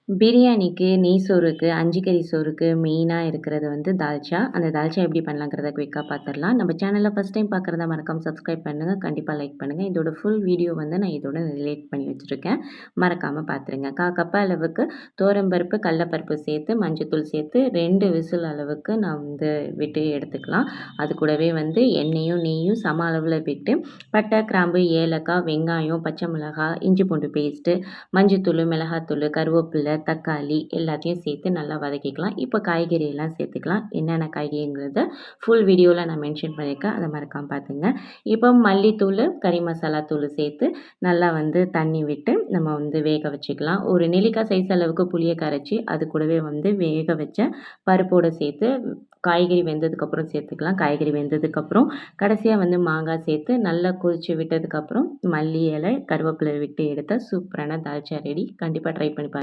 பிரியாணிக்கு, நெய் சோறுக்கு, 5 கறி சோறுக்கு மெயினா இருக்கிறது வந்து தால்ச்சா. அந்த தால்ச்சா எப்படி பண்ணலாங்கிறத குயிக்கா பார்த்துரலாம். நம்ம சேனல ஃபர்ஸ்ட் டைம் பார்க்குறதா மறக்காம சப்ஸ்கிரைப் பண்ணுங்க. கண்டிப்பா லைக் பண்ணுங்க. இதோட ஃபுல் வீடியோ வந்து நான் இதோட ரிலேட் பண்ணி வச்சுருக்கேன். மறக்காம பார்த்துருங்க. 1/4 கப் அளவுக்கு துவரம்பருப்பு, கடலப்பருப்பு சேர்த்து, மஞ்சத்தூள் சேர்த்து 2 விசில் அளவுக்கு நான் வந்து விட்டு எடுத்துக்கலாம். அது கூடவே வந்து எண்ணெயும், நெய்யும் சம அளவுல விட்டு, பட்டை, கிராம்பு, ஏலக்காய், வெங்காயம், பச்சை மிளகாய், இஞ்சி பூண்டு பேஸ்ட்டு, மஞ்சத்தூள், மிளகாத்தூள், கருவேப்பிலை, தக்காளி எல்லாத்தையும் சேர்த்து நல்லா வதக்கிக்கலாம். இப்போ காய்கறி எல்லாம் சேர்த்துக்கலாம். என்னென்ன காய்கறிங்கிறத ஃபுல் வீடியோவில் நான் மென்ஷன் பண்ணியிருக்கேன். அதை மறக்காம பார்த்துங்க. இப்போ மல்லித்தூள், கறி மசாலா தூள் சேர்த்து நல்லா வந்து தண்ணி விட்டு நம்ம வந்து வேக வச்சுக்கலாம். ஒரு நெல்லிக்காய் சைஸ் அளவுக்கு புளியை கரைச்சி அது கூடவே வந்து வேக வச்ச பருப்போடு சேர்த்து காய்கறி வெந்ததுக்கப்புறம் சேர்த்துக்கலாம். காய்கறி வெந்ததுக்கப்புறம் கடைசியாக வந்து மாங்காய் சேர்த்து நல்லா கொதிச்சு விட்டதுக்கப்புறம் மல்லி இலை, கருவேப்பிலை விட்டு எடுத்தால் சூப்பரான தால்ச்சா ரெடி. கண்டிப்பாக ட்ரை பண்ணி பாருங்க.